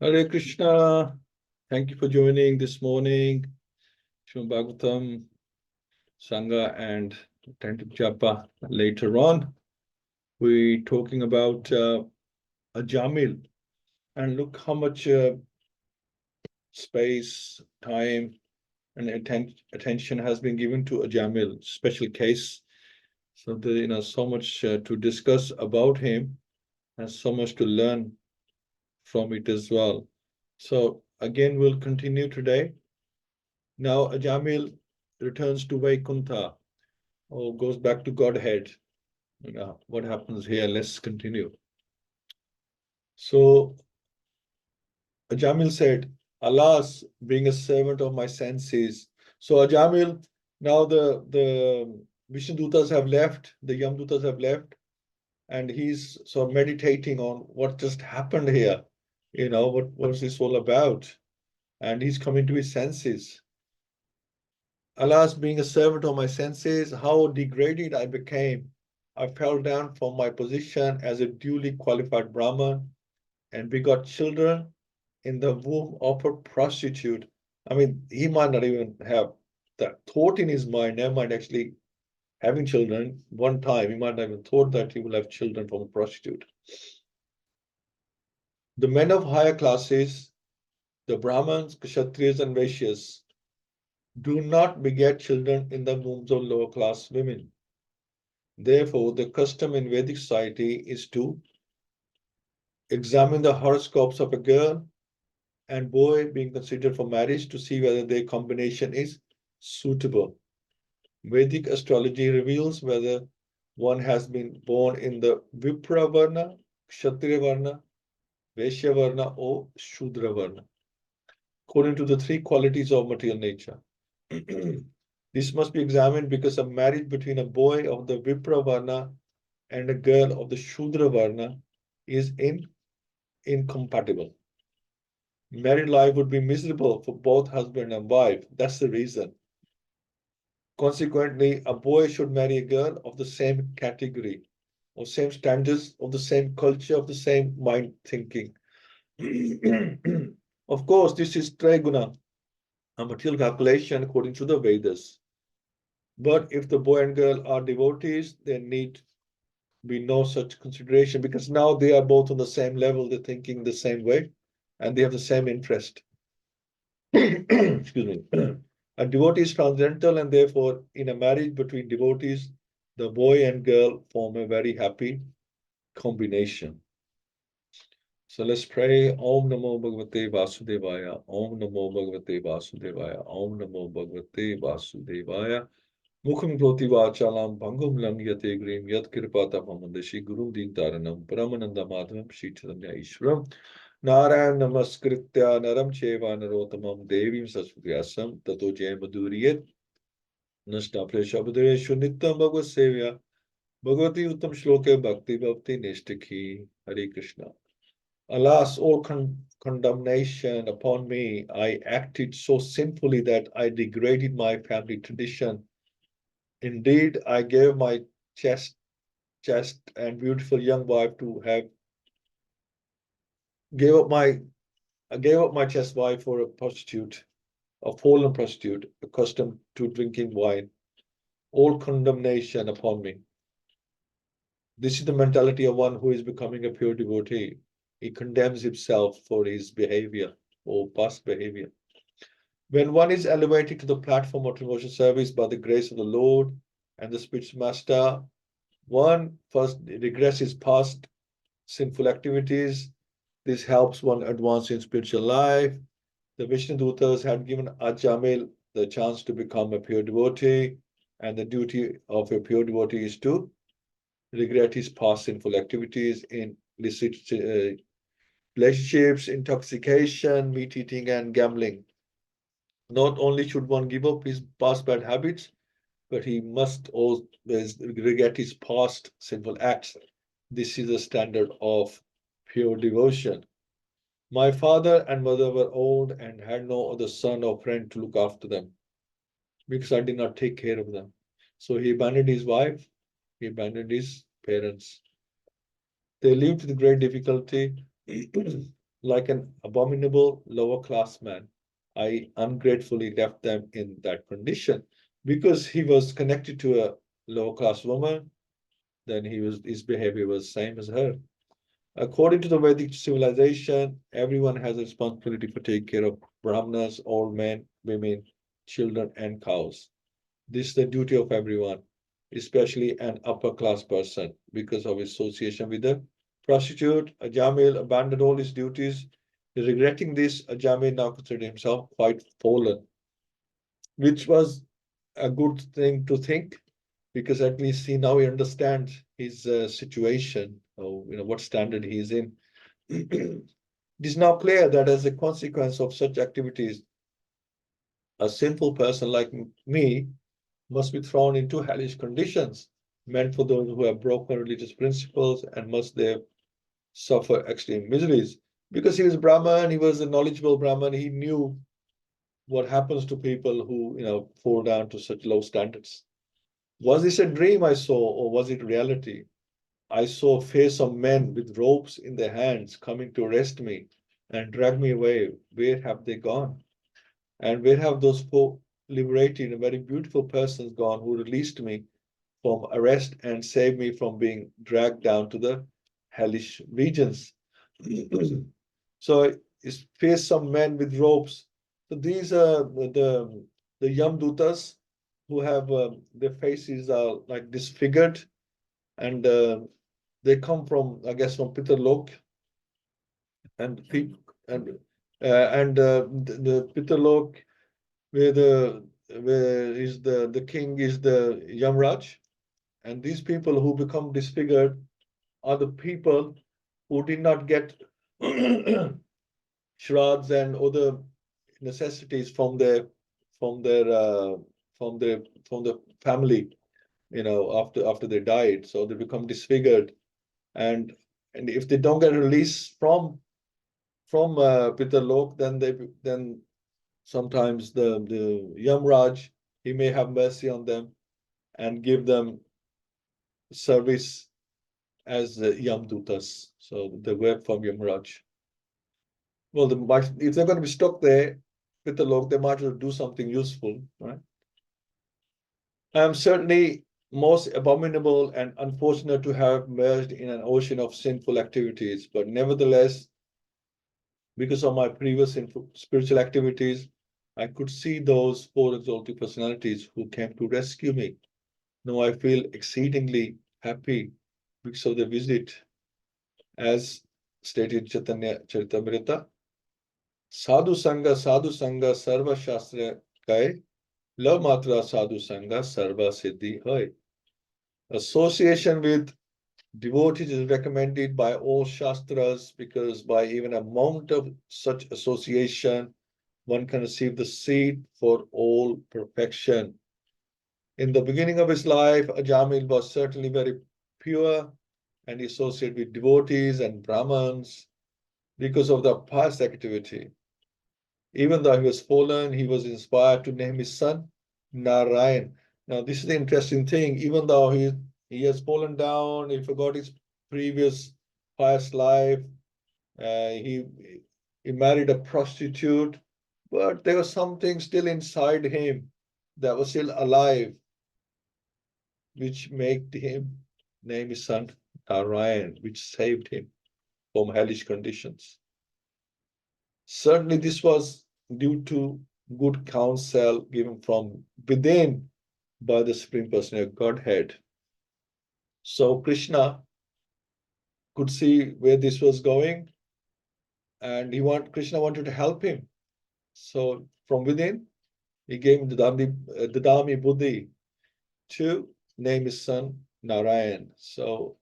Hare Krishna. Thank you for joining this morning. Srimad Bhagavatam, Sangha, and attentive Japa. Later on, we're talking about Ajāmila. And look how much space, time, and attention has been given to Ajāmila, special case. So so much to discuss about him, and so much to learn from it as well. So again, we'll continue today. Now Ajāmila returns to Vaikuntha or goes back to Godhead. What happens here? Let's continue. So Ajāmila said, Alas, being a servant of my senses. So Ajāmila, now the Vishnudutas have left, the Yamdutas have left, and he's sort of meditating on what just happened here. What's this all about? And he's coming to his senses. Alas, being a servant of my senses, how degraded I became. I fell down from my position as a duly qualified Brahman and begot children in the womb of a prostitute. I mean, he might not even have that thought in his mind, never mind actually having children. One time, he might not even thought that he will have children from a prostitute. The men of higher classes, the Brahmins, Kshatriyas, and Vaishyas, do not beget children in the wombs of lower class women. Therefore, the custom in Vedic society is to examine the horoscopes of a girl and boy being considered for marriage to see whether their combination is suitable. Vedic astrology reveals whether one has been born in the Vipra Varna, Kshatriya Varna, Vaishya Varna, or Shudra Varna, according to the three qualities of material nature. This must be examined because a marriage between a boy of the Vipra Varna and a girl of the Shudra Varna is incompatible. Married life would be miserable for both husband and wife. That's the reason. Consequently, a boy should marry a girl of the same category, of same standards, of the same culture, of the same mind thinking. Of course, this is triguna, a material calculation according to the Vedas. But if the boy and girl are devotees, there need be no such consideration because now they are both on the same level, they're thinking the same way, and they have the same interest. Excuse me. A devotee is transcendental, and therefore, in a marriage between devotees, the boy and girl form a very happy combination. So let's pray. Om Namo Bhagavate Vasudevaya. Om Namo Bhagavate Vasudevaya. Om Namo Bhagavate Vasudevaya. Mukham Proti Vachalam Bhangum Langyate Grim Yat Kirpata Pamandashi Guru Din Taranam Paramananda Madhavam Shri Chaitanya Ishwaram Narayan Namaskritya Naram Cheva Narotamam Devim Sasvyasam Tato Jay Madhuriyat Nashta Preshabdreshu Nityam Bhagavad Sevya Bhagavati Uttam Shloke Bhakti Bhakti Nishtaki Hare Krishna. Alas, all condemnation upon me. I acted so sinfully that I degraded my family tradition. Indeed, I gave my chaste and beautiful young wife to have gave up my chaste wife for a prostitute, a fallen prostitute, accustomed to drinking wine. All condemnation upon me. This is the mentality of one who is becoming a pure devotee. He condemns himself for his behavior or past behavior. When one is elevated to the platform of devotional service by the grace of the Lord and the spiritual master, one first regresses past sinful activities. This helps one advance in spiritual life. The Vishnudutas had given Ajāmila the chance to become a pure devotee, and the duty of a pure devotee is to regret his past sinful activities in illicit relationships, intoxication, meat eating, and gambling. Not only should one give up his past bad habits, but he must always regret his past sinful acts. This is the standard of pure devotion. My father and mother were old and had no other son or friend to look after them because I did not take care of them. So he abandoned his wife, he abandoned his parents. They lived with great difficulty like an abominable lower class man. I ungratefully left them in that condition because he was connected to a lower class woman. Then his behavior was same as her. According to the Vedic civilization, everyone has a responsibility for taking care of brahmanas, old men, women, children, and cows. This is the duty of everyone, especially an upper class person, because of his association with the prostitute. Ajamil abandoned all his duties. Regretting this, Ajamil now considered himself quite fallen, which was a good thing to think, because at least he understands his situation, or what standard he is in. It is now clear that as a consequence of such activities, a sinful person like me must be thrown into hellish conditions, meant for those who have broken religious principles, and must there suffer extreme miseries. Because he was Brahman, he was a knowledgeable Brahman, he knew what happens to people who, fall down to such low standards. Was this a dream I saw, or was it reality? I saw a face of men with ropes in their hands coming to arrest me and drag me away. Where have they gone? And where have those four liberated and very beautiful persons gone who released me from arrest and saved me from being dragged down to the hellish regions? So it's faced some men with ropes. So these are the Yamdutas who have their faces are like disfigured, and they come from, I guess, from Pitalok, and people and the Pitalok, where the king is the Yamraj, and these people who become disfigured are the people who did not get shreds and other necessities from their from their from the family, after they died. So they become disfigured, and if they don't get release from Pitalok, then sometimes the Yamraj, he may have mercy on them and give them service as Yamdutas. So they work from Yamraj. Well, if they're going to be stuck there with the log, they might as well do something useful, right? I am certainly most abominable and unfortunate to have merged in an ocean of sinful activities, but nevertheless, because of my previous spiritual activities, I could see those four exalted personalities who came to rescue me. Now I feel exceedingly happy because of the visit, as stated Chaitanya Charitamrita. Sadhu Sangha, Sarva Shastra Kai, Love Matra Sadhu Sangha, Sarva Siddhi Hai. Association with devotees is recommended by all Shastras, because by even a moment of such association, one can receive the seed for all perfection. In the beginning of his life, Ajamil was certainly very pure, and he associated with devotees and Brahmins because of the past activity. Even though he was fallen, he was inspired to name his son Narayan. Now, this is the interesting thing. Even though he has fallen down, he forgot his previous past life, he married a prostitute, but there was something still inside him that was still alive, which made him name his son Narayan, which saved him from hellish conditions. Certainly, this was due to good counsel given from within by the Supreme Personality of Godhead. So Krishna could see where this was going, and Krishna wanted to help him. So from within, he gave him Dadami Buddhi to name his son Narayan. So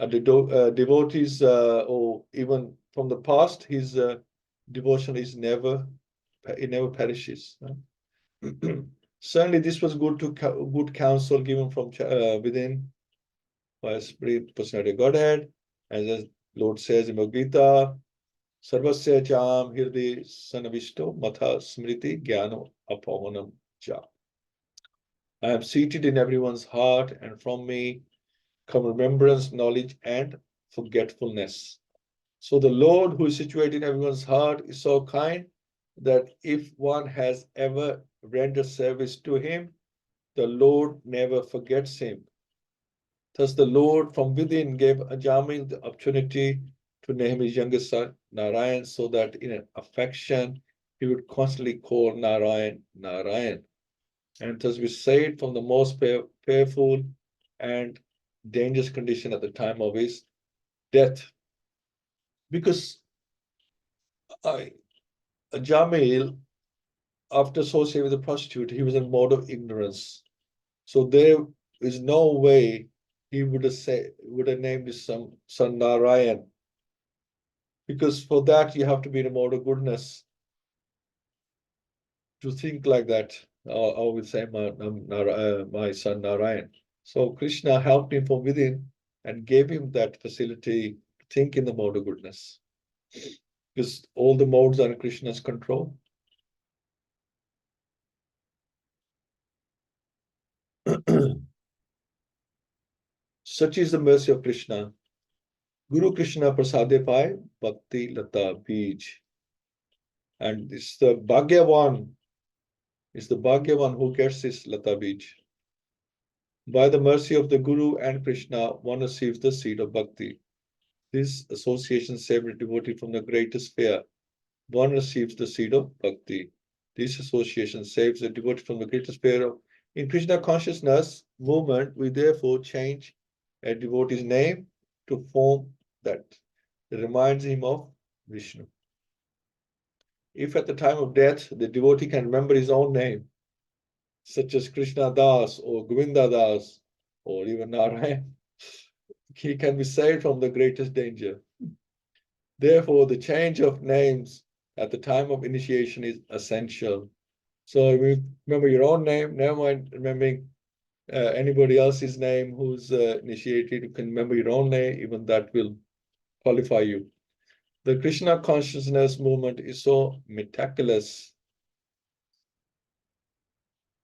devotees, or even from the past, his devotion is it never perishes. Certainly, this was good counsel given from within by Spirit Personality Godhead, as the Lord says in Bhagavad-Gita, Sarvasya Cham Hirdi Sanavisto Matha Smriti Jnano Apavanam Cha. I am seated in everyone's heart, and from me come remembrance, knowledge, and forgetfulness. So the Lord, who is situated in everyone's heart, is so kind that if one has ever rendered service to him, the Lord never forgets him. Thus the Lord from within gave Ajāmila the opportunity to name his youngest son Narayan, so that in an affection he would constantly call Narayan, Narayan. And thus we saved from the most fearful and dangerous condition at the time of his death. Because Ajāmila, after associating with the prostitute, he was in mode of ignorance. So there is no way he would have named his son Narayan. Because for that you have to be in a mode of goodness to think like that. I will say my son Narayan. So Krishna helped him from within and gave him that facility to think in the mode of goodness. Because all the modes are in Krishna's control. Such is the mercy of Krishna. Guru Krishna Prasade Pai Bhakti Lata Bij. And it's the Bhagyavan, who gets this Lata Bij. By the mercy of the Guru and Krishna, one receives the seed of bhakti. This association saves a devotee from the greatest fear. One receives the seed of bhakti. This association saves a devotee from the greatest fear. In Krishna consciousness movement, we therefore change a devotee's name to form that reminds him of Vishnu. If at the time of death the devotee can remember his own name, such as Krishna Das or Govinda Das or even Narayan, he can be saved from the greatest danger. Therefore, the change of names at the time of initiation is essential. So if you remember your own name, never mind remembering anybody else's name who's initiated. You can remember your own name, even that will qualify you. The Krishna consciousness movement is so meticulous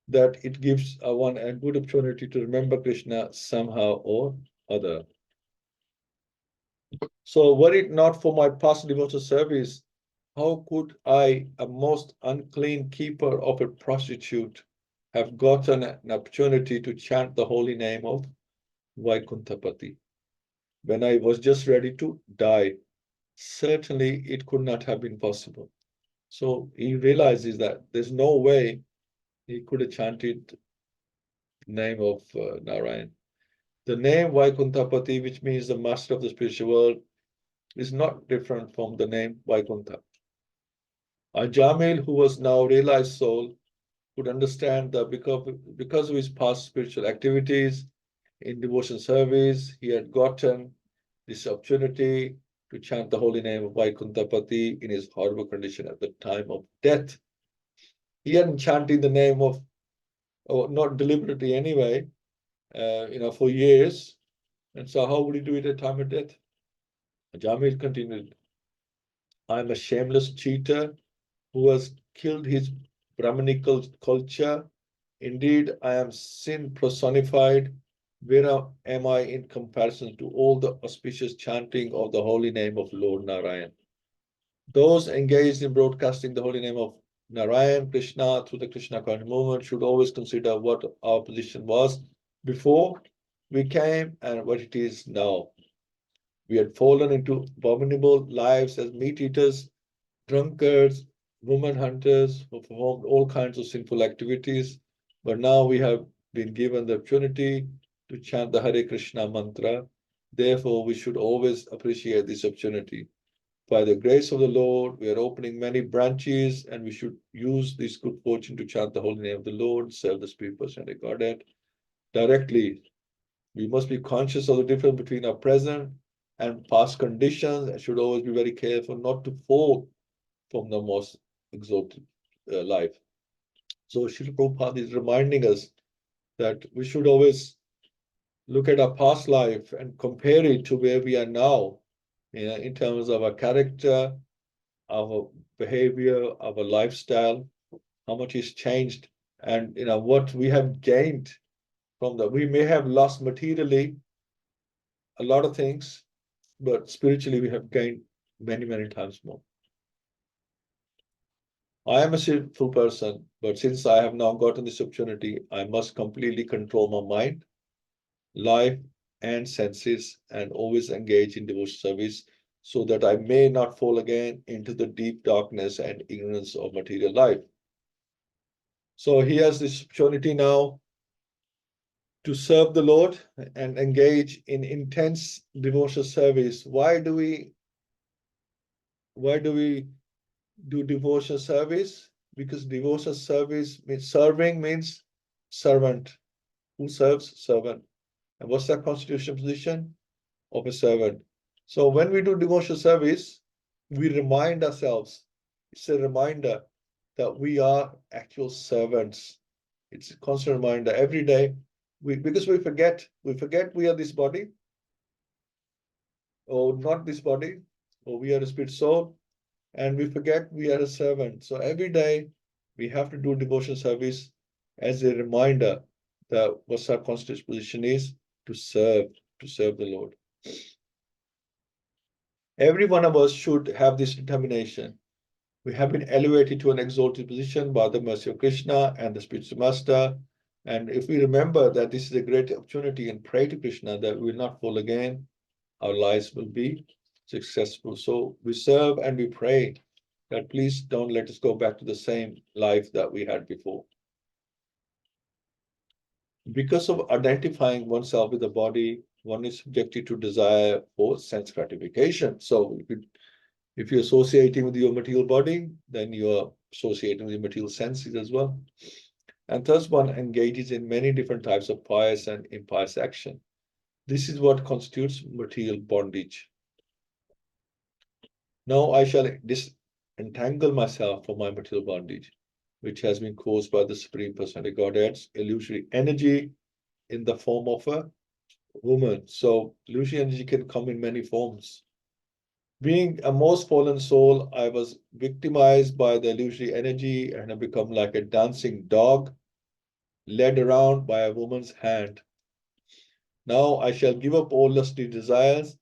that it gives one a good opportunity to remember Krishna somehow or other. So were it not for my past devotional service, how could I, a most unclean keeper of a prostitute, have gotten an opportunity to chant the holy name of Vaikuntha when I was just ready to die? Certainly it could not have been possible. So he realizes that there's no way he could have chanted the name of Narayan. The name Vaikuntha, which means the master of the spiritual world, is not different from the name Vaikuntha. Ajāmila, who was now realized soul, could understand that because of his past spiritual activities in devotion service, he had gotten this opportunity to chant the holy name of Vaikuntha in his horrible condition at the time of death. He hadn't chanted the name of, or not deliberately anyway, for years. And so how would he do it at time of death? Ajāmila continued, I am a shameless cheater who has killed his Brahmanical culture. Indeed, I am sin personified. Where am I in comparison to all the auspicious chanting of the holy name of Lord Narayan? Those engaged in broadcasting the holy name of Narayan, Krishna, through the Krishna conscious movement should always consider what our position was before we came and what it is now. We had fallen into abominable lives as meat eaters, drunkards, woman hunters who performed all kinds of sinful activities. But now we have been given the opportunity to chant the Hare Krishna mantra. Therefore, we should always appreciate this opportunity. By the grace of the Lord, we are opening many branches, and we should use this good fortune to chant the holy name of the Lord, serve the Spirit, person, and Godhead directly. We must be conscious of the difference between our present and past conditions, and should always be very careful not to fall from the most exalted life. So Srila Prabhupada is reminding us that we should always look at our past life and compare it to where we are now, in terms of our character, our behavior, our lifestyle, how much is changed, and what we have gained from that. We may have lost materially a lot of things, but spiritually we have gained many, many times more. I am a sinful person, but since I have now gotten this opportunity, I must completely control my mind, life, and senses, and always engage in devotional service so that I may not fall again into the deep darkness and ignorance of material life. So he has this opportunity now to serve the Lord and engage in intense devotional service. Why do we do devotional service? Because devotional service means serving means servant. Who serves? Servant. And what's that constitutional position? Of a servant. So when we do devotional service, we remind ourselves, it's a reminder that we are actual servants. It's a constant reminder every day. Because we forget we are this body, or not this body, or we are a spirit soul, and we forget we are a servant. So every day we have to do devotional service as a reminder that what our constant position is to serve the Lord. Every one of us should have this determination. We have been elevated to an exalted position by the mercy of Krishna and the spiritual master. And if we remember that this is a great opportunity and pray to Krishna that we will not fall again, our lives will be successful. So we serve and we pray that please don't let us go back to the same life that we had before. Because of identifying oneself with the body, one is subjected to desire for sense gratification. So if you're associating with your material body, then you are associating with your material senses as well. And thus one engages in many different types of pious and impious action. This is what constitutes material bondage. Now I shall disentangle myself from my material bondage, which has been caused by the Supreme Personality Godhead's illusory energy in the form of a woman. So illusory energy can come in many forms. Being a most fallen soul, I was victimized by the illusory energy and have become like a dancing dog led around by a woman's hand. Now I shall give up all lusty desires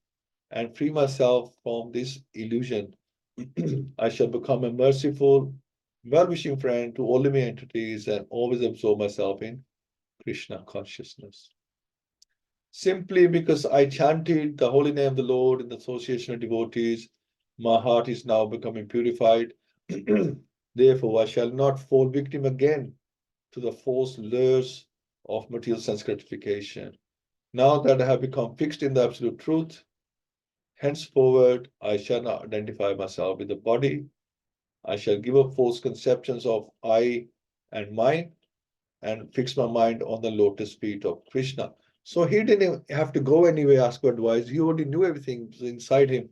and free myself from this illusion. I shall become a merciful, well-wishing friend to all living entities and always absorb myself in Krishna consciousness. Simply because I chanted the holy name of the Lord in the association of devotees, my heart is now becoming purified. Therefore, I shall not fall victim again to the false lures of material sense gratification. Now that I have become fixed in the absolute truth, henceforward I shall not identify myself with the body. I shall give up false conceptions of I and mine and fix my mind on the lotus feet of Krishna. So he didn't have to go anywhere, ask for advice. He already knew everything inside him,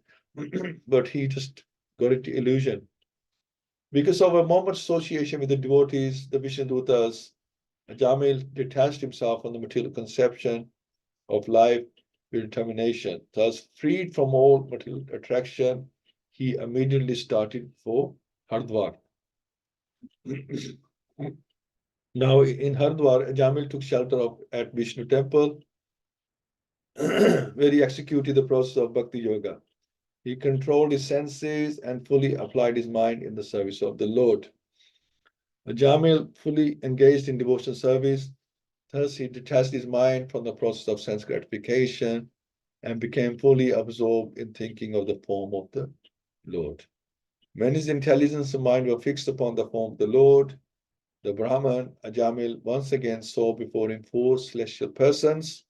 but he just got into illusion. Because of a moment's association with the devotees, the Vishnudutas, Ajāmila detached himself from the material conception of life with determination. Thus, freed from all material attraction, he immediately started for Hardwar. Now, in Hardwar, Ajāmila took shelter at Vishnu temple, where he executed the process of Bhakti Yoga. He controlled his senses and fully applied his mind in the service of the Lord. Ajāmila fully engaged in devotional service. Thus, he detached his mind from the process of sense gratification and became fully absorbed in thinking of the form of the Lord. When his intelligence and mind were fixed upon the form of the Lord, the Brahman, Ajāmila, once again saw before him four celestial persons.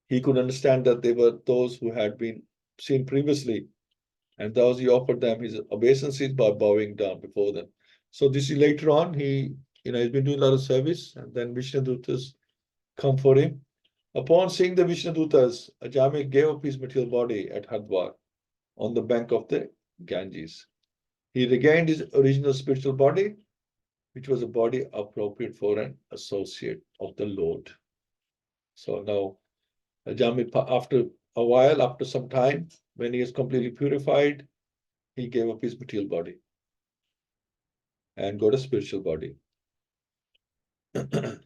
He could understand that they were those who had been seen previously, and thus he offered them his obeisances by bowing down before them. So this is later on, he's been doing a lot of service, and then Vishnudutas come for him. Upon seeing the Vishnudutas, Ajāmila gave up his material body at Hardwar on the bank of the Ganges. He regained his original spiritual body, which was a body appropriate for an associate of the Lord. So now, Ajāmila, after a while, after some time, when he is completely purified, he gave up his material body and got a spiritual body.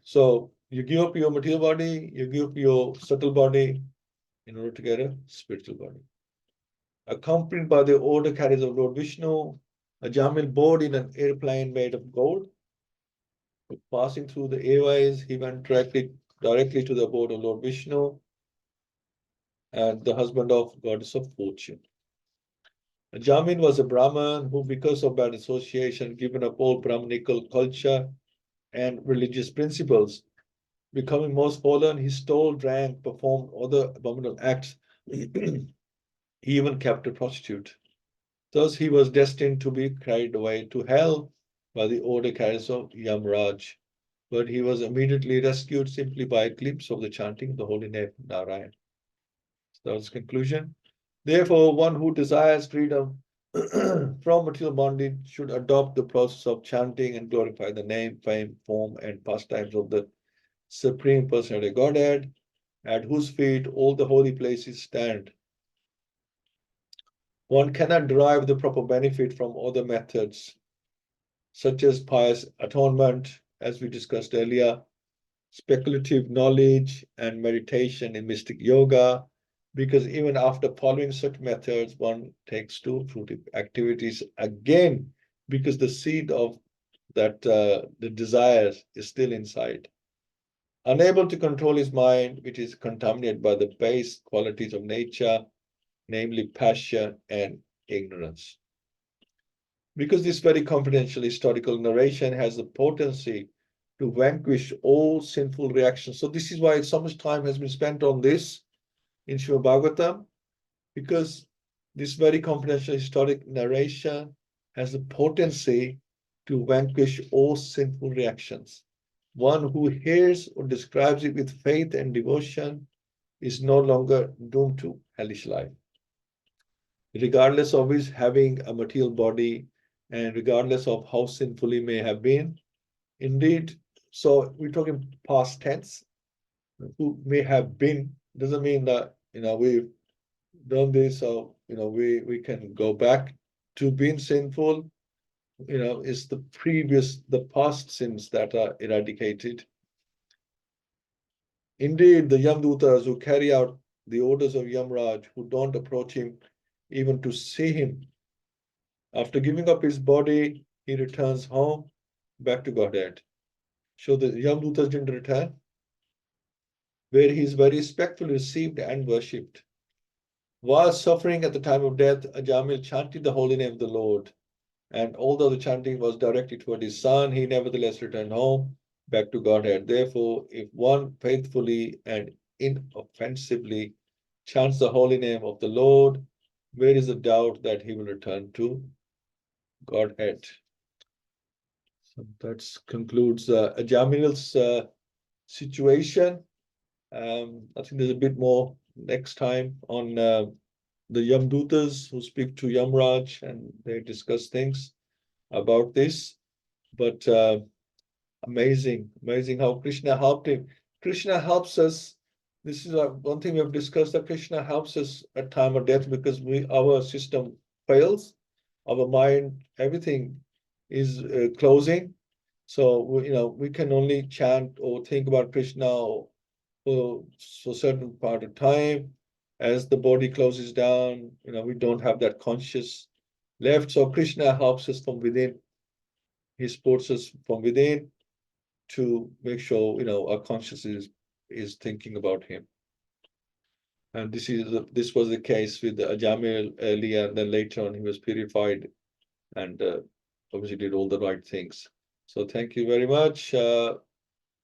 So you give up your material body, you give up your subtle body in order to get a spiritual body. Accompanied by the order carriers of Lord Vishnu, Ajāmila boarded in an airplane made of gold. Passing through the airways, he went directly to the abode of Lord Vishnu and the husband of goddess of fortune. Ajāmila was a Brahmin who, because of bad association, given up all Brahminical culture and religious principles. Becoming most fallen, he stole, drank, performed other abominable acts. He even kept a prostitute. Thus, he was destined to be carried away to hell by the order carriers of Yamraj. But he was immediately rescued simply by a glimpse of the chanting of the holy name Narayan. So that was the conclusion. Therefore, one who desires freedom from material bondage should adopt the process of chanting and glorify the name, fame, form, and pastimes of the Supreme Personality of Godhead, at whose feet all the holy places stand. One cannot derive the proper benefit from other methods, such as pious atonement, as we discussed earlier, speculative knowledge, and meditation in mystic yoga, because even after following such methods, one takes to fruitive activities again, because the seed of that the desires is still inside. Unable to control his mind, which is contaminated by the base qualities of nature, namely passion and ignorance. Because this very confidential historical narration has the potency to vanquish all sinful reactions. So this is why so much time has been spent on this in Srimad Bhagavatam, because this very confidential historic narration has the potency to vanquish all sinful reactions. One who hears or describes it with faith and devotion is no longer doomed to hellish life. Regardless of his having a material body and regardless of how sinful he may have been, indeed, so we're talking past tense, who may have been, doesn't mean that, we've done this, so, we can go back to being sinful. It's the past sins that are eradicated. Indeed, the Yamdutas who carry out the orders of Yamraj, who don't approach him even to see him, after giving up his body, he returns home, back to Godhead. So the Yamdutas didn't return, where he is very respectfully received and worshipped. While suffering at the time of death, Ajāmila chanted the holy name of the Lord. And although the chanting was directed toward his son, he nevertheless returned home, back to Godhead. Therefore, if one faithfully and inoffensively chants the holy name of the Lord, where is the doubt that he will return to Godhead? So that concludes Ajāmila's situation. I think there's a bit more next time on the Yamdutas who speak to Yamraj and they discuss things about this. But amazing how Krishna helped him. Krishna helps us. This is one thing we have discussed, that Krishna helps us at time of death, because our system fails, our mind, everything is closing. So we can only chant or think about Krishna for a certain part of time. As the body closes down, we don't have that conscious left. So Krishna helps us from within. He supports us from within to make sure our consciousness is thinking about him. And this was the case with the Ajāmila earlier, and then later on he was purified and obviously did all the right things. So thank you very much.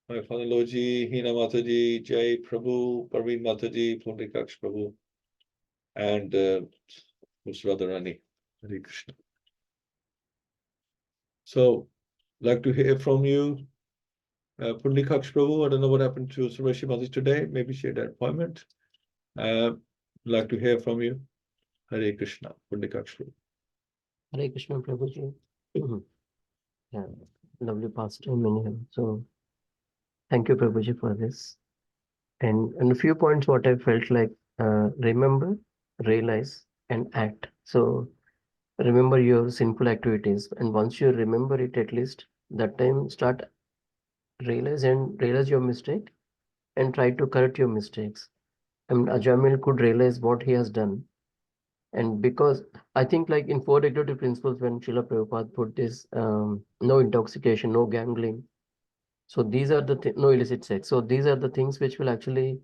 My father Loji, Hina Mataji, Jai Prabhu, Parveen Mataji, Pundrikaksh Prabhu, and Radharani. Hare Krishna. So, like to hear from you, Pundrikaksh Prabhu. I don't know what happened to Suryashi Mataji today. Maybe she had an appointment. Like to hear from you. Hare Krishna. Pundrikaksh Prabhu. Hare Krishna Prabhuji. Yeah, lovely pastime anyhow. So thank you Prabhuji for this. And a few points what I felt like, remember, realize and act. So remember your sinful activities, and once you remember it, at least that time start realize your mistake and try to correct your mistakes. I mean, Ajāmila could realize what he has done And because I think like in 4 executive principles, when Srila Prabhupada put this, no intoxication, no gambling. So these are the no illicit sex. So these are the things which will actually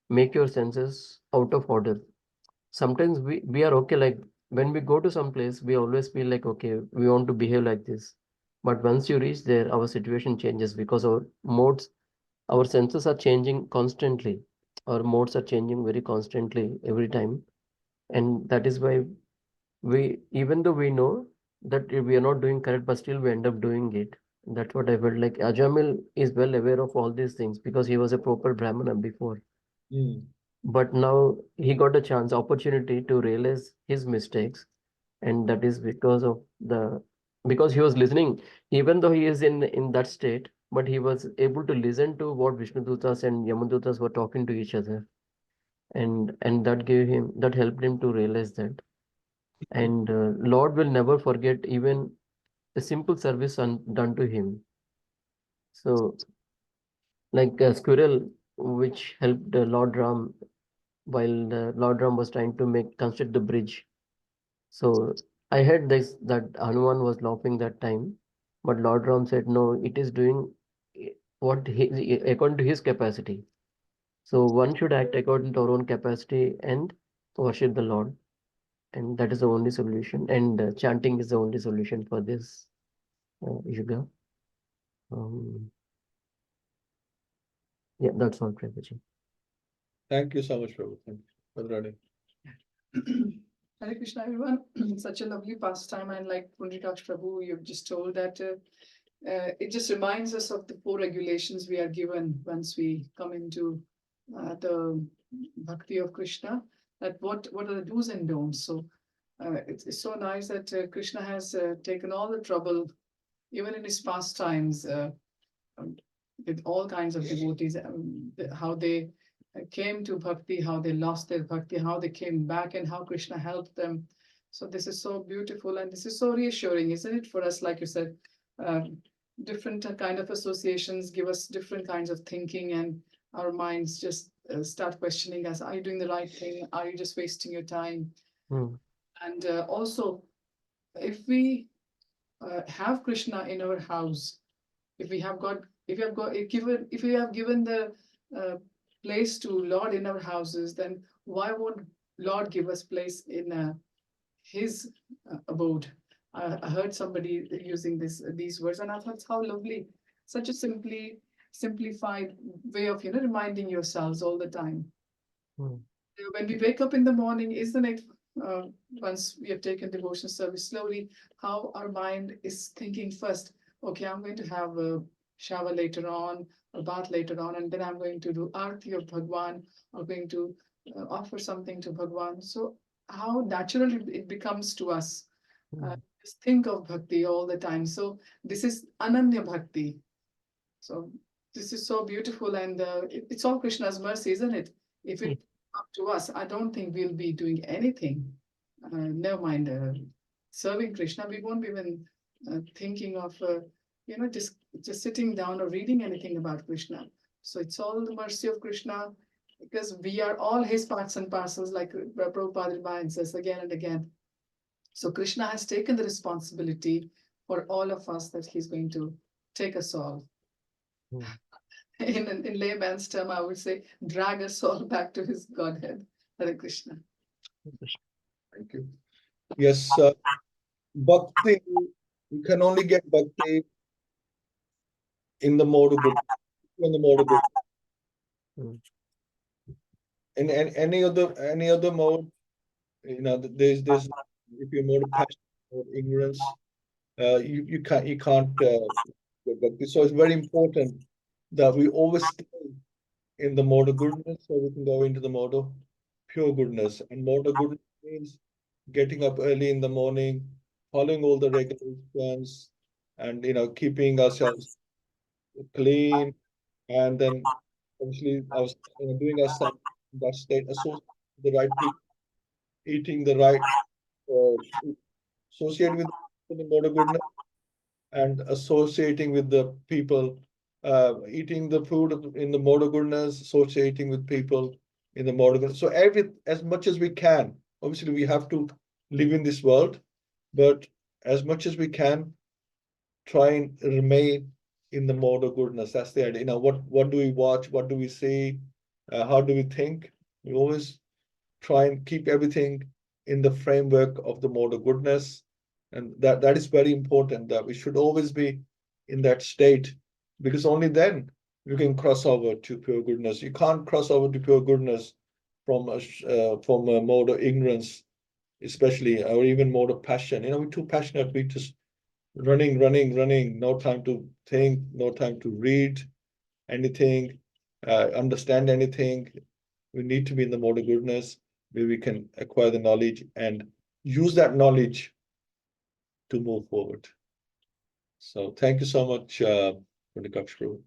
make your senses out of order. Sometimes we are okay, like when we go to some place, we always feel like, okay, we want to behave like this. But once you reach there, our situation changes because our modes, our senses are changing constantly. Our modes are changing very constantly every time. And that is why we, even though we know that we are not doing correct, but still we end up doing it. That's what I felt like. Ajamil is well aware of all these things because he was a proper Brahmana before. Mm. But now he got a chance, opportunity to realize his mistakes. And that is because of because he was listening, even though he is in that state, but he was able to listen to what Vishnudutas and Yamadutas were talking to each other. And that helped him to realize that. And Lord will never forget even a simple service done to him. So, like a squirrel which helped Lord Ram while Lord Ram was trying to construct the bridge. So I heard this that Hanuman was laughing that time, but Lord Ram said no, it is doing what according to his capacity. So one should act according to our own capacity and worship the Lord, and that is the only solution. And chanting is the only solution for this yuga. Um, yeah, that's all, Prabhuji. Thank you so much, Prabhu. Thank you, Radhe. Hare Krishna, everyone. Such a lovely pastime, and like Pundrikaksh Prabhu, you've just told that it just reminds us of the 4 regulations we are given once we come into the bhakti of Krishna. That what are the do's and don'ts. So it's so nice that Krishna has taken all the trouble, even in his pastimes, um, with all kinds of devotees, how they came to bhakti, how they lost their bhakti, how they came back, and how Krishna helped them. So this is so beautiful, and this is so reassuring, isn't it, for us? Like you said, different kind of associations give us different kinds of thinking, and our minds just start questioning us: Are you doing the right thing? Are you just wasting your time? Hmm. And also, if we have Krishna in our house, if we have got, if we have given the place to Lord in our houses, then why won't Lord give us place in his abode? I heard somebody using these words, and I thought how lovely, such a simplified way of reminding yourselves all the time. Hmm. When we wake up in the morning, isn't it? Once we have taken devotion service slowly, how our mind is thinking first. Okay, I'm going to have a shower later on, a bath later on, and then I'm going to do arti of Bhagwan, or going to offer something to Bhagwan. So how natural it becomes to us. Just think of bhakti all the time. So this is Ananya Bhakti. So this is so beautiful, and it's all Krishna's mercy, isn't it? If Yeah. it's up to us, I don't think we'll be doing anything. Never mind serving Krishna. We won't be even thinking of just sitting down or reading anything about Krishna. So it's all the mercy of Krishna, because we are all his parts and parcels, like Prabhupada reminds us again and again. So Krishna has taken the responsibility for all of us, that he's going to take us all. Hmm. In layman's term, I would say, drag us all back to his Godhead. Hare Krishna. Thank you. Yes, bhakti, you can only get bhakti in the mode of good, in the mode of good. Hmm. In any other mode, there's if you're more passion or ignorance, you can't get bhakti. So it's very important that we always stay in the mode of goodness, so we can go into the mode of pure goodness. And mode of goodness means getting up early in the morning, following all the regulations, and keeping ourselves clean, and then obviously doing ourselves in that state, associating with the right people, eating the right, associate with the mode of goodness, and associating with the people, eating the food in the mode of goodness, associating with people in the mode of goodness. So as much as we can, obviously we have to live in this world, but as much as we can, try and remain in the mode of goodness. That's the idea. What do we watch? What do we see? How do we think? We always try and keep everything in the framework of the mode of goodness. And that is very important, that we should always be in that state, because only then you can cross over to pure goodness. You can't cross over to pure goodness from a mode of ignorance, especially, or even mode of passion. We're too passionate. We just running, no time to think, no time to read anything, understand anything. We need to be in the mode of goodness, where we can acquire the knowledge and use that knowledge to move forward. So thank you so much, Prabhu.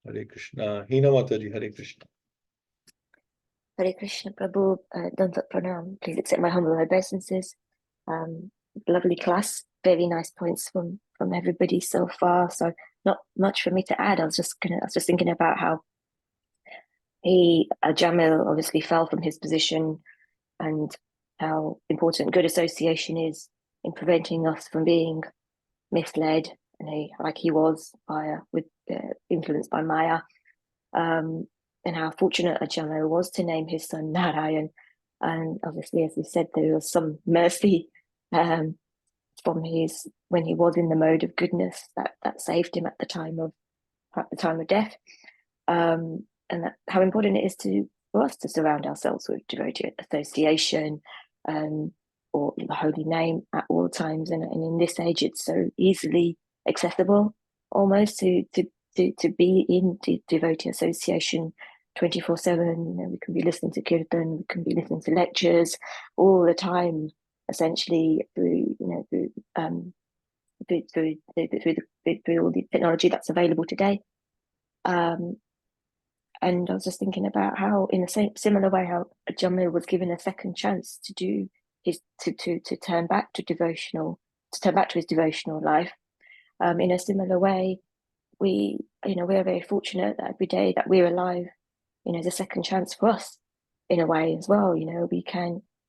Hare Krishna. Hina Mataji, Hare Krishna. Hare Krishna, Prabhu. Dandat Pranam. Please accept my humble obeisances. Lovely class. Very nice points from everybody so far. So not much for me to add. I was just thinking about how Ajāmila obviously fell from his position, and how important good association is in preventing us from being misled, like he was influenced by Maya, and how fortunate Ajāmila was to name his son Narayan. And obviously, as we said, there was some mercy from when he was in the mode of goodness that saved him at the time of death. And how important it is for us to surround ourselves with devotee association, or the holy name at all times. And in this age, it's so easily accessible, almost to be in devotee association 24/7. We can be listening to kirtan, we can be listening to lectures all the time, essentially through all the technology that's available today. And I was just thinking about how, in the similar way, how Ajāmila was given a second chance to do to turn back to his devotional life. In a similar way, we are very fortunate that every day that we're alive, is a second chance for us, in a way as well.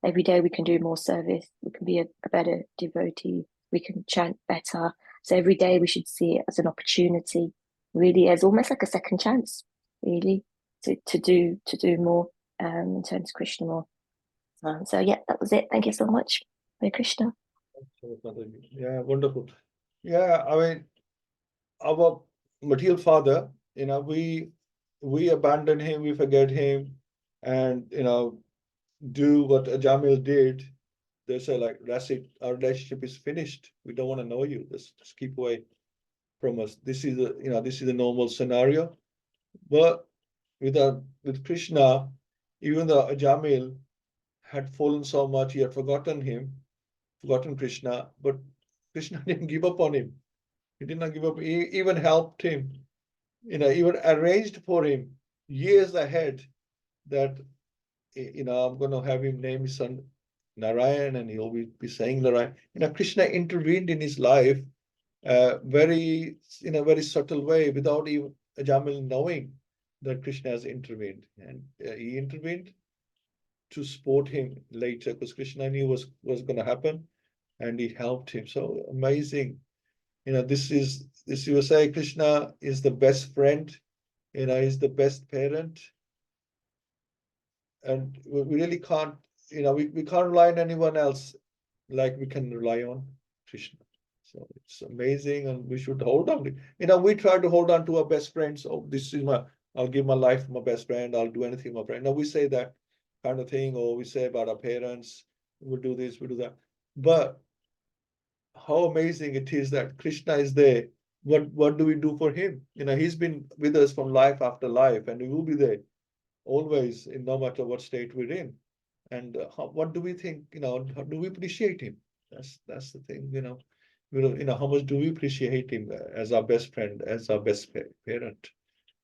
Every day we can do more service, we can be a better devotee, we can chant better. So every day we should see it as an opportunity, really, as almost like a second chance, really, to do more in terms of Krishna more. So yeah, that was it. Thank you so much. Hare Krishna. Yeah, wonderful. Yeah, I mean, our material father, we abandon him, we forget him, and do what Ajāmila did. They say, like, that's it, our relationship is finished. We don't want to know you. Just keep away from us. This is the normal scenario. But with Krishna, even though Ajāmila had fallen so much, he had forgotten Krishna, but Krishna didn't give up on him. He did not give up. He even helped him, even arranged for him years ahead that, I'm going to have him name his son Narayan, and he'll be saying Narayan. Krishna intervened in his life very subtle way, without even Ajāmila knowing that Krishna has intervened. And he intervened to support him later, because Krishna knew was going to happen, and he helped him. So amazing. This you will say Krishna is the best friend, he's the best parent. And we really can't, we can't rely on anyone else like we can rely on Krishna. So it's amazing, and we should hold on. We try to hold on to our best friends. Oh, I'll give my life to my best friend. I'll do anything for my friend. We say that kind of thing, or we say about our parents, we'll do this, we'll do that. But how amazing it is that Krishna is there. What do we do for him? He's been with us from life after life, and he will be there always, no matter what state we're in. And what do we think? How do we appreciate him? That's the thing. How much do we appreciate him as our best friend, as our best parent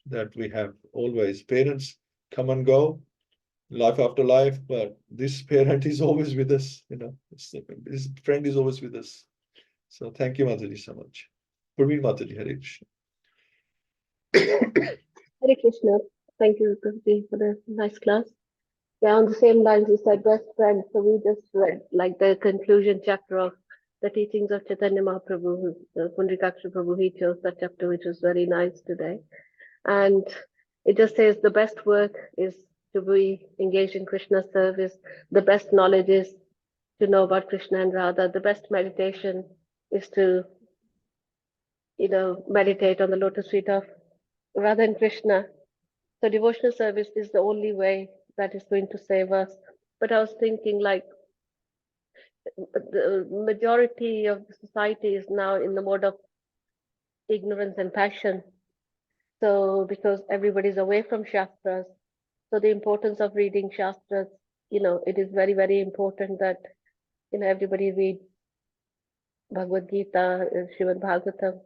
that we have always? Parents come and go, life after life, but this parent is always with us. This friend is always with us. So thank you, Mataji, so much. Purveen Mataji, Hare Krishna. Hare Krishna. Thank you, Prabhuji, for the nice class. Yeah, on the same lines, you said best friend. So we just read like the conclusion chapter of the teachings of Chaitanya Mahaprabhu, Pundrikaksha Prabhu. He chose that chapter, which was very nice today. And it just says the best work is to be engaged in Krishna's service. The best knowledge is to know about Krishna and Radha. The best meditation is to, meditate on the lotus feet of Radha and Krishna. So devotional service is the only way that is going to save us. But I was thinking, like, the majority of the society is now in the mode of ignorance and passion. So because everybody's away from Shastras, so the importance of reading Shastras, it is very, very important that, everybody read Bhagavad-Gita, Srimad Bhagavatam,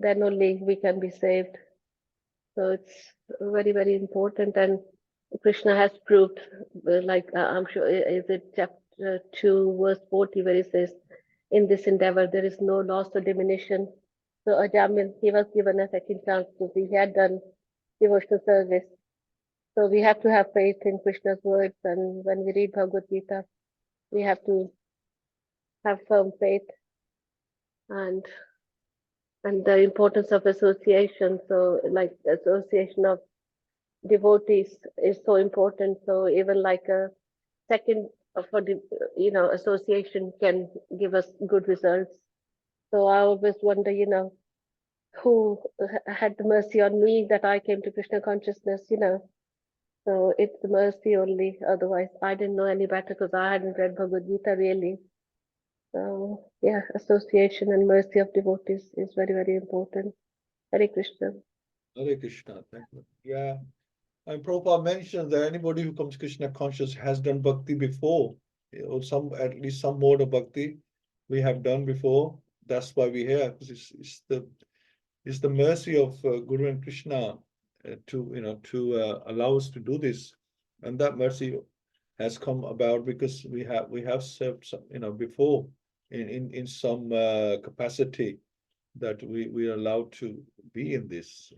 then only we can be saved. So it's very, very important. And Krishna has proved, I'm sure, is it chapter 2, verse 40, where he says, in this endeavor, there is no loss or diminution. So Ajāmila, he was given a second chance because he had done devotional service. So we have to have faith in Krishna's words. And when we read Bhagavad-Gita, we have to have firm faith and the importance of association. So like association of devotees is so important. So even like a second for the association can give us good results. So I always wonder, who had the mercy on me that I came to Krishna consciousness, So it's the mercy only. Otherwise, I didn't know any better because I hadn't read Bhagavad-Gita really. So yeah, association and mercy of devotees is very, very important. Hare Krishna. Hare Krishna. Thank you. Yeah. And Prabhupada mentioned that anybody who comes Krishna conscious has done bhakti before, or at least some mode of bhakti we have done before. That's why we're here, because it's the mercy of Guru and Krishna to allow us to do this, and that mercy has come about because we have served some, before in some capacity that we are allowed to be in this.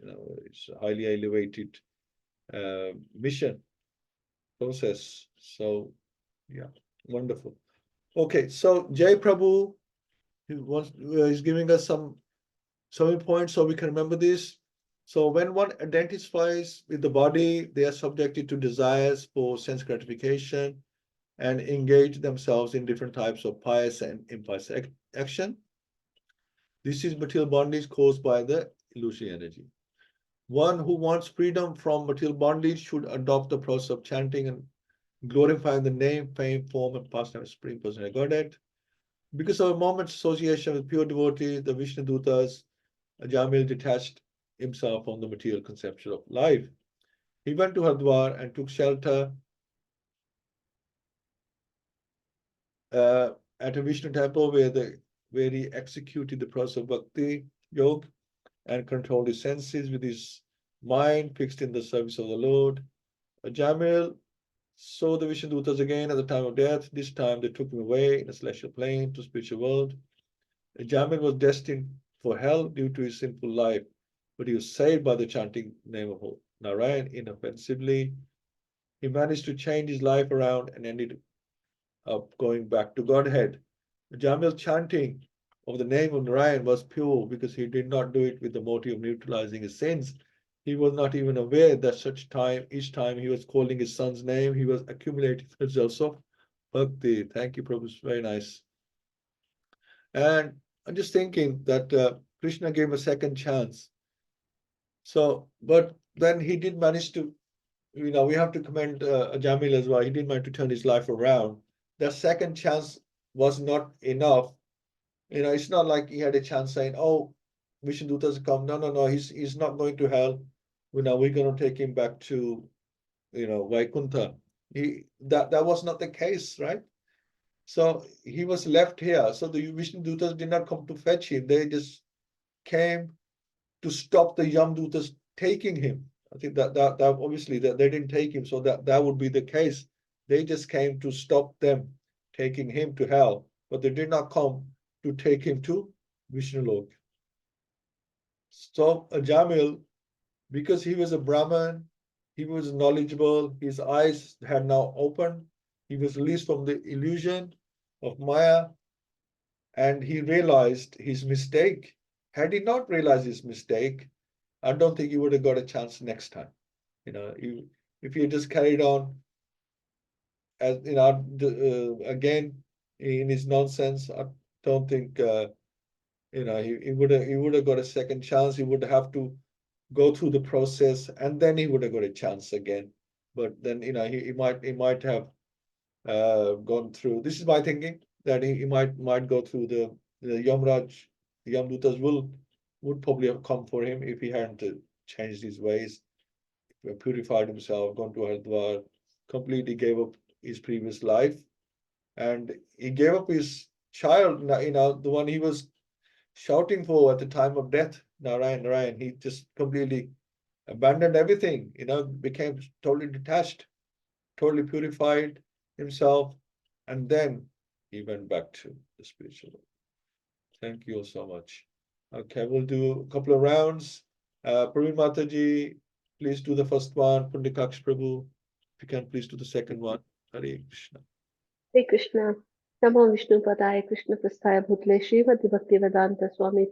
It's a highly elevated mission process. So yeah, wonderful. Okay, so Jai Prabhu is giving us some points so we can remember this. So when one identifies with the body, they are subjected to desires for sense gratification and engage themselves in different types of pious and impious action. This is material bondage caused by the illusory energy. One who wants freedom from material bondage should adopt the process of chanting and glorifying the name, fame, form, and pastime of Supreme Personality of Godhead. Because of a moment's association with pure devotees, the Vishnu Dutas, Ajāmila detached himself from the material conception of life. He went to Haridwar and took shelter at a Vishnu temple where he executed the process of bhakti yoga and controlled his senses with his mind fixed in the service of the Lord. Ajāmila saw the Vishnu Dutas again at the time of death. This time they took him away in a celestial plane to spiritual world. Ajāmila was destined for hell due to his sinful life, but he was saved by the chanting name of Narayan inoffensively. He managed to change his life around and ended up going back to Godhead. Ajāmila's chanting of the name of Narayan was pure because he did not do it with the motive of neutralizing his sins. He was not even aware that each time he was calling his son's name, he was accumulating the results of bhakti. Thank you, Prabhu. It's very nice. And I'm just thinking that Krishna gave a second chance. So, but then he did manage to, we have to commend Ajāmila as well. He did manage to turn his life around. That second chance was not enough. It's not like he had a chance saying, "Oh, Vishnu Dutas come." No. He's not going to hell. We're going to take him back to, Vaikuntha. That was not the case, right? So he was left here. So the Vishnu Dutas did not come to fetch him. They just came to stop the Yam Dutas taking him. I think that obviously that they didn't take him, so that would be the case. They just came to stop them taking him to hell, but they did not come to take him to Vishnu Lok. So Ajāmila, because he was a Brahman, he was knowledgeable, his eyes had now opened, he was released from the illusion of Maya, and he realized his mistake. Had he not realized his mistake, I don't think he would have got a chance next time. If he had just carried on as again in his nonsense, I don't think he would have got a second chance. He would have to go through the process, and then he would have got a chance again. But then he might have gone through. This is my thinking, that he might go through the Yamraj. The Yamdutas would probably have come for him if he hadn't changed his ways, purified himself, gone to Haridwar, completely gave up his previous life, and he gave up his child. The one he was shouting for at the time of death, Narayan. He just completely abandoned everything. Became totally detached, totally purified himself, and then he went back to the spiritual world. Thank you all so much. Okay, we'll do a couple of rounds. Praveen Mataji, please do the first one. Pundikaksh Prabhu, if you can please do the second one. Hare Krishna. Hare Krishna. Namo Vishnu Padaya Krishna Prasthaya Bhutale Srimati Bhakti Vedanta Swami